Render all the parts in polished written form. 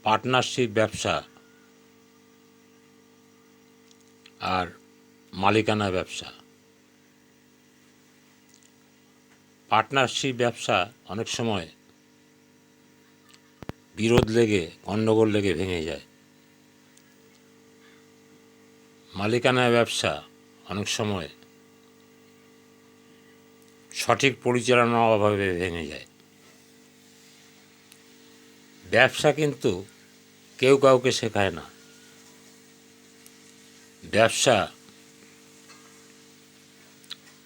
Partnership ব্যবসা আর মালিকানা ব্যবসা। পার্টনারশিপ ব্যবসা অনেক সময় বিরোধ লেগে গণ্ডগোল লেগে ভেঙে যায়। মালিকানা ব্যবসা অনেক সময় সঠিক পরিচালনার অভাবে ভেঙে যায়। ব্যবসা কিন্তু কেউ কাউকে শেখায় না। ব্যবসা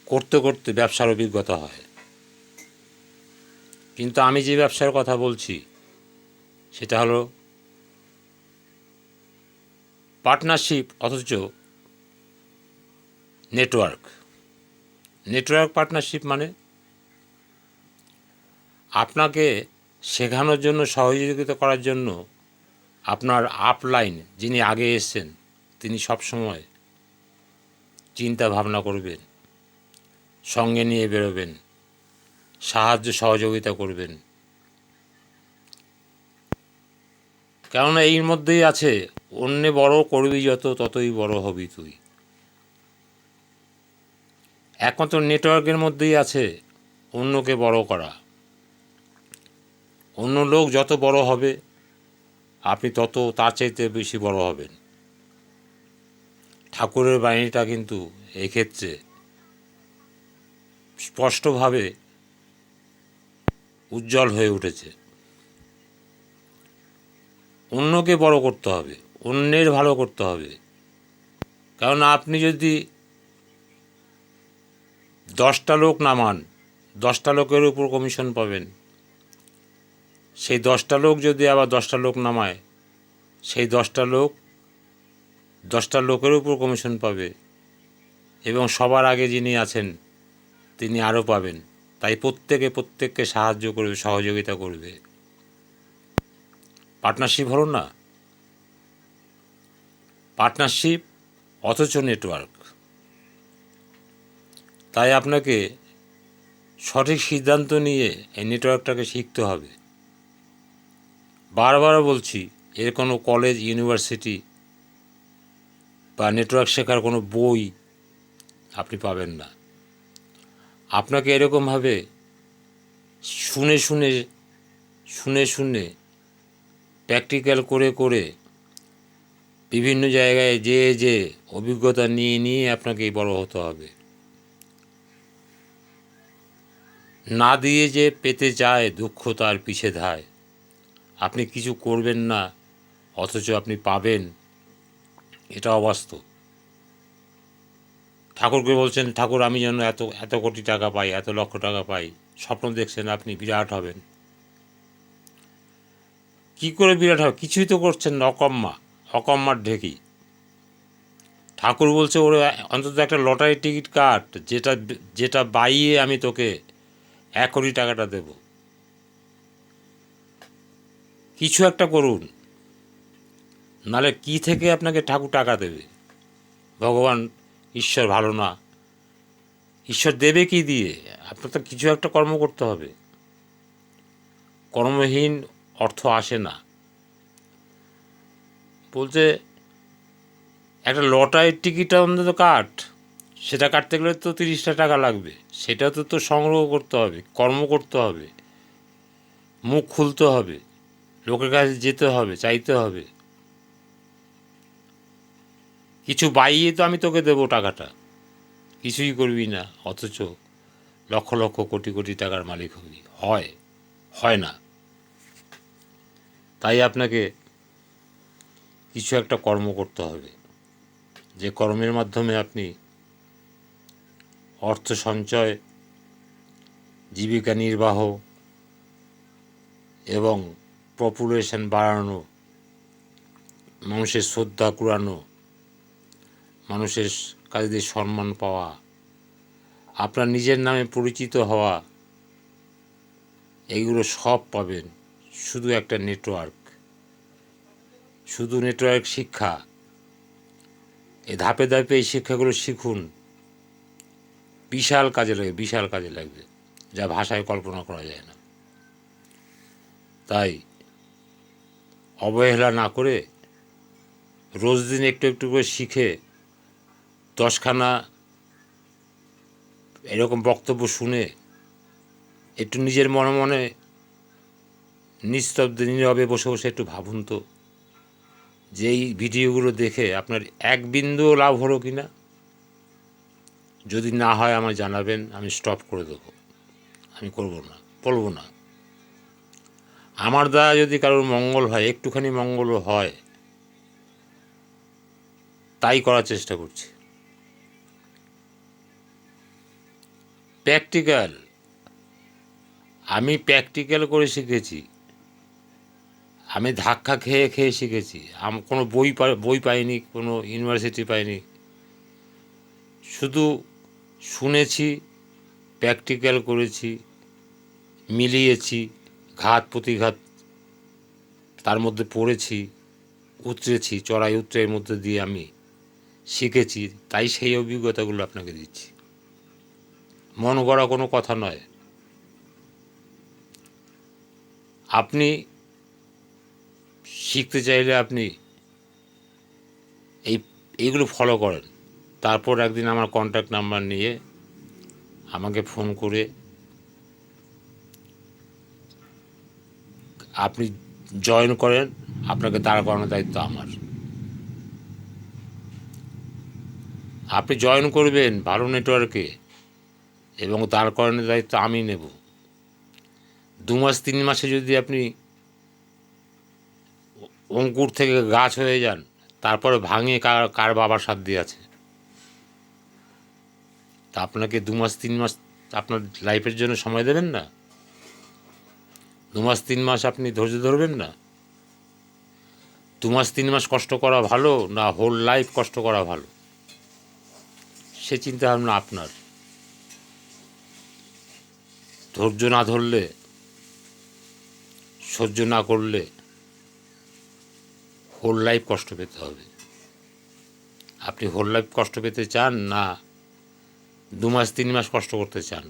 করতে করতে ব্যবসার অভিজ্ঞতা হয়। কিন্তু আমি যে ব্যবসার কথা বলছি সেটা হলো পার্টনারশিপ অথচ নেটওয়ার্ক। নেটওয়ার্ক পার্টনারশিপ মানে আপনাকে শেখানোর জন্য, সহযোগিতা করার জন্য আপনার আপলাইন যিনি আগে এসেছেন তিনি সবসময় চিন্তা ভাবনা করবেন, সঙ্গে নিয়ে বেরোবেন, সাহায্য সহযোগিতা করবেন। কেননা এর মধ্যেই আছে অন্যে বড় করবি যত ততই বড় হবি তুই। একমাত্র নেটওয়ার্কের মধ্যেই আছে অন্যকে বড় করা। অন্য লোক যত বড় হবে আপনি তত তার চাইতে বেশি বড় হবেন। ঠাকুরের বাণীটা কিন্তু এই ক্ষেত্রে স্পষ্টভাবে উজ্জ্বল হয়ে উঠেছে। অন্যকে বড় করতে হবে, অন্যের ভালো করতে হবে। কারণ আপনি যদি 10টা লোক নামান, 10টা লোকের উপর কমিশন পাবেন। সেই 10টা লোক যদি আবার 10টা লোক নামায়, সেই 10টা লোক 10টা লোকের উপর কমিশন পাবে এবং সবার আগে যিনি আছেন তিনি আরও পাবেন। তাই প্রত্যেককে সাহায্য করবে, সহযোগিতা করবে। পার্টনারশিপ হলো না? পার্টনারশিপ অথচ নেটওয়ার্ক। তাই আপনাকে সঠিক সিদ্ধান্ত নিয়ে এই নেটওয়ার্কটাকে শিখতে হবে। বারবার বলছি, এর কোনো কলেজ, ইউনিভার্সিটি বা নেটওয়ার্ক শেখার কোনো বই আপনি পাবেন না। আপনাকে এরকমভাবে শুনে শুনে শুনে শুনে প্র্যাকটিক্যাল করে করে বিভিন্ন জায়গায় যে অভিজ্ঞতা নিয়ে নিয়ে আপনাকে বড় হতে হবে। না দিয়ে যে পেতে চায় দুঃখ তার পিছে ধায়। আপনি কিছু করবেন না অথচ আপনি পাবেন, এটা অবাস্তব। ঠাকুরকে বলছেন, ঠাকুর আমি যেন এত এত কোটি টাকা পাই, এত লক্ষ টাকা পাই। স্বপ্ন দেখছেন আপনি বিরাট হবেন। কি করে বিরাট হবে? কিছুই তো করছেন না, অকম্মার ঢেকি। ঠাকুর বলছে ওরে অন্তত একটা লটারি টিকিট কাট, যেটা যেটা বাইয়ে আমি তোকে 1 কোটি টাকাটা দেব। কিছু একটা করুন, নালে কি থেকে আপনাকে ঠাকুর টাকা দেবে? ভগবান ঈশ্বর ভালো না? ঈশ্বর দেবে কি দিয়ে? আপনার তো কিছু একটা কর্ম করতে হবে। কর্মহীন অর্থ আসে না। বলতে একটা লটারির টিকিটটা অন্তত কাট, সেটা কাটতে গেলে তো 30টা টাকা লাগবে। সেটা তো সংগ্রহ করতে হবে, কর্ম করতে হবে, মুখ খুলতে হবে, লোকের কাছে যেতে হবে, চাইতে হবে। কিছু বাইয়ে তো আমি তোকে দেবো টাকাটা, কিছুই করবি না, অথচ লক্ষ লক্ষ কোটি কোটি টাকার মালিক হবি। হয় না। তাই আপনাকে কিছু একটা কর্ম করতে হবে, যে কর্মের মাধ্যমে আপনি অর্থ সঞ্চয়, জীবিকা নির্বাহ এবং পপুলেশন বাড়ানো, মানুষের শ্রদ্ধা কুড়ানো, মানুষের কাছে দিয়ে সম্মান পাওয়া, আপনার নিজের নামে পরিচিত হওয়া, এইগুলো সব পাবেন শুধু একটা নেটওয়ার্ক। শুধু নেটওয়ার্ক শিক্ষা, এই ধাপে ধাপে এই শিক্ষাগুলো শিখুন। বিশাল কাজে লাগবে, যা ভাষায় কল্পনা করা যায় না। তাই অবহেলা না করে রোজ দিন একটু একটু করে শিখে 10খানা এরকম বক্তব্য শুনে একটু নিজের মনে মনে নিস্তব্ধ নীরবে বসে বসে একটু ভাবুন তো যে এই ভিডিওগুলো দেখে আপনার এক বিন্দুও লাভ হলো কি না। যদি না হয় আমায় জানাবেন, আমি স্টপ করে দেবো, আমি করব না, বলবো না। আমার দ্বারা যদি কারোর মঙ্গল হয়, একটুখানি মঙ্গল হয়, তাই করার চেষ্টা করছি। প্র্যাকটিক্যাল, আমি প্র্যাকটিক্যাল করে শিখেছি, আমি ধাক্কা খেয়ে খেয়ে শিখেছি। কোনো বই পাইনি, কোনো ইউনিভার্সিটি পাইনি, শুধু শুনেছি, প্র্যাকটিক্যাল করেছি, মিলিয়েছি, ঘাত প্রতিঘাত তার মধ্যে পড়েছি, উতরেছি, চড়াই উতরের মধ্যে দিয়ে আমি শিখেছি, তাই সেই অভিজ্ঞতাগুলো আপনাকে দিচ্ছি। মন গড়া কোনো কথা নয়। আপনি শিখতে চাইলে আপনি এইগুলো ফলো করেন, তারপর একদিন আমার কন্ট্যাক্ট নাম্বার নিয়ে আমাকে ফোন করে আপনি জয়েন করেন, আপনাকে দাঁড় করানোর দায়িত্ব আমার। আপনি জয়েন করবেন ভালো নেটওয়ার্কে এবং দাঁড় করানোর দায়িত্ব আমি নেব। 2 মাস 3 মাসে যদি আপনি অঙ্কুর থেকে গাছ হয়ে যান, তারপরে ভাঙে কার বাবার সাধ্য আছে। তা আপনাকে 2 মাস 3 মাস আপনার লাইফের জন্য সময় দেবেন না? 2 মাস 3 মাস আপনি ধৈর্য ধরবেন না? 2 মাস 3 মাস কষ্ট করা ভালো না হোল লাইফ কষ্ট করা ভালো? সে চিন্তা ভাবনা আপনার। ধৈর্য না ধরলে, সহ্য না করলে হোল লাইফ কষ্ট পেতে হবে। আপনি হোল লাইফ কষ্ট পেতে চান না 2 মাস 3 মাস কষ্ট করতে চান?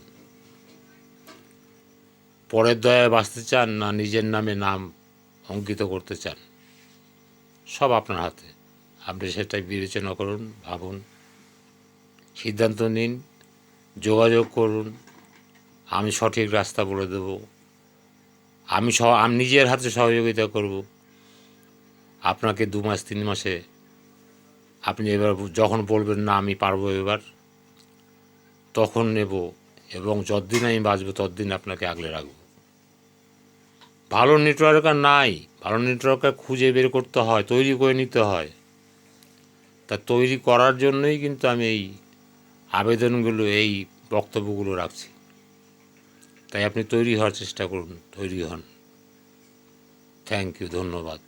পরের দয়ায় বাঁচতে চান না নিজের নামে নাম অঙ্কিত করতে চান? সব আপনার হাতে। আপনি সেটাই বিবেচনা করুন, ভাবুন, সিদ্ধান্ত নিন, যোগাযোগ করুন। আমি সঠিক রাস্তা বলে দেব। আমি নিজের হাতে সহযোগিতা করব। আপনাকে 2 মাস 3 মাসে আপনি এবার যখন বলবেন না আমি পারবো এবার, তখন নেব এবং যতদিন আমি বাঁচব ততদিন আপনাকে আগলে রাখব। ভালো নেটওয়ার্ক আর নাই, ভালো নেটওয়ার্ক খুঁজে বের করতে হয়, তৈরি করে নিতে হয়। তা তৈরি করার জন্যই কিন্তু আমি এই আবেদনগুলো, এই বক্তব্যগুলো রাখছি। তাই আপনি তৈরি হওয়ার চেষ্টা করুন, তৈরি হন। থ্যাংক ইউ, ধন্যবাদ।